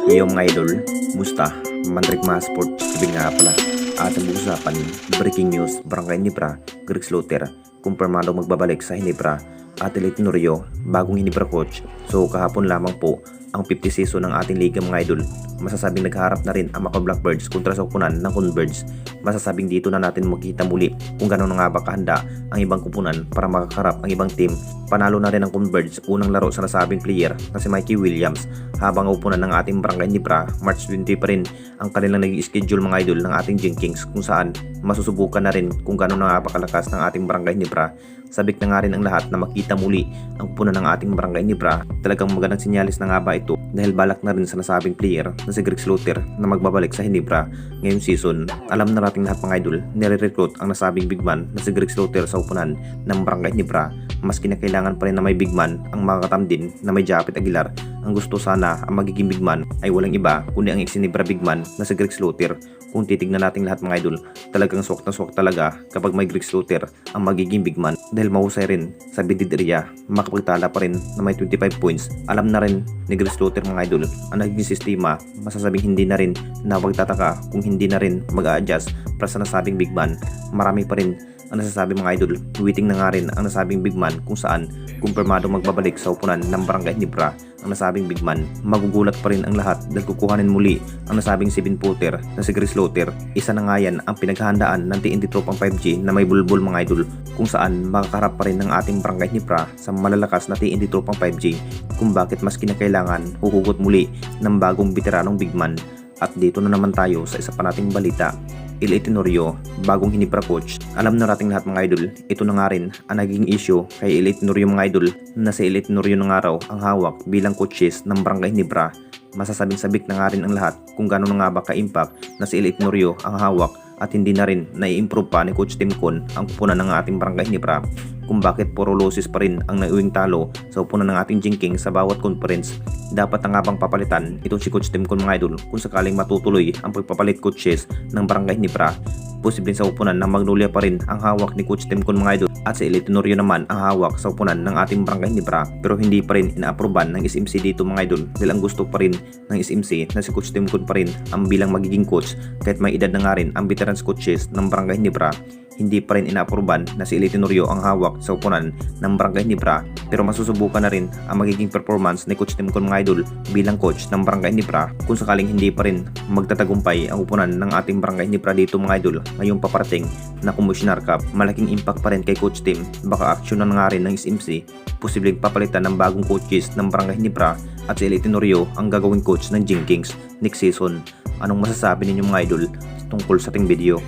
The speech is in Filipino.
Yung mga idol, musta? Mandrik mga sport, sabi nga pala. Ating usapan, breaking news, Barangay Hinebra, Greg Slaughter, kumpirmado magbabalik sa Hinebra, Athlete Norio, bagong Hinebra coach. So kahapon lamang po, ang 50 season ng ating liga mga idol. Masasabing naghaharap na rin ang Macau Blackbirds kontra sa kupunan ng Converge. Masasabing dito na natin makikita muli kung gano'n nga ba kahanda ang ibang kupunan para makakarap ang ibang team. Panalo na rin ang Converge unang laro sa nasabing player na si Mikey Williams, habang upunan ng ating Barangay Hinebra, March 20 pa rin ang kanilang nag-schedule mga idol ng ating Jenkins, kung saan masusubukan na rin kung gano'n na nga ba kalakas ng ating Barangay Hinebra. Sabik na nga rin ang lahat na makita muli ang punan ng ating Barangay Hinebra. Talagang magandang sinyalis na nga ba ito dahil balak na rin sa nasabing player na si Greg Slaughter na magbabalik sa Hinebra ngayong season. Alam na nating lahat mga idol, nire-recruit ang nasabing big man na si Greg Slaughter sa upunan ng Barangay Hinebra. Mas kinakailangan pa rin na may big man ang mga katamdin na may Japet Aguilar. Ang gusto sana ang magiging big man ay walang iba kundi ang ex-Hinebra big man na si Greg Slaughter. Kung titignan natin lahat mga idol, talagang swak na swak talaga kapag may Greg Slaughter ang magiging big man dahil mahusay rin sa bidid area, makapagtala pa rin na may 25 points. Alam na rin ni Greg Slaughter mga idol ang naging sistema, masasabing hindi na rin na magtataka kung hindi na rin mag-a-adjust para sa nasabing big man. Marami pa rin ang nasasabi mga idol, waiting na nga rin ang nasabing big man kung saan kumpirmado magbabalik sa upunan ng Barangay Hinebra ang nasabing big man. Magugulat pa rin ang lahat dahil kukuhanin muli ang nasabing 7-footer na si Greg Slaughter. Isa na nga yan ang pinaghahandaan ng TNT Tropang 5G na may bulbul mga idol, kung saan makakaharap pa rin ng ating Barangay Hinebra sa malalakas na TNT Tropang 5G, kung bakit mas kinakailangan huhugot muli ng bagong veteranong big man. At dito na naman tayo sa isa pa nating balita. Athlete Norio, bagong Hinebra coach. Alam na nating lahat mga idol, ito na nga rin ang naging issue kay Athlete Norio mga idol, na si Athlete Norio na nga raw ang hawak bilang coaches ng Barangay Hinebra. Masasabing sabik na nga rin ang lahat kung gano'n na nga ba ka-impact na si Athlete Norio ang hawak at hindi na rin nai-improve pa ni Coach Tim Con ang upunan ng ating Barangay Hinebra, kung bakit puro losses pa rin ang naiuwing talo sa upunan ng ating Jenkins sa bawat conference. Dapat na nga bang papalitan itong si Coach Tim Con mga idol kung sakaling matutuloy ang pagpapalit coaches ng Barangay Hinebra? Posibleng sa upunan ng Magnolia pa rin ang hawak ni Coach Tim Con mga idol, at si Athlete Norio naman ang hawak sa upunan ng ating Barangay Hinebra, pero hindi pa rin inaaproban ng SMC dito mga idol dahil ang gusto pa rin ng SMC na si Coach Tim Con pa rin ang bilang magiging coach kahit may edad na nga rin ang veterans coaches ng Barangay Hinebra. Hindi pa rin inaaproban na si Athlete Norio ang hawak sa upunan ng Barangay Hinebra, pero masusubukan na rin ang magiging performance ni Coach Tim Con mga idol bilang coach ng Barangay Hinebra kung sakaling hindi pa rin magtatagumpay ang upunan ng ating Barangay Hinebra dito mga idol ngayong paparating na Commissioner Cup. Malaking impact pa rin kay Coach Tim, baka action na nga rin ng SMC, posibleng papalitan ng bagong coaches ng Barangay Hinebra at si Athlete Norio ang gagawing coach ng Jenkins next season. Anong masasabi ninyo mga idol tungkol sa ating video?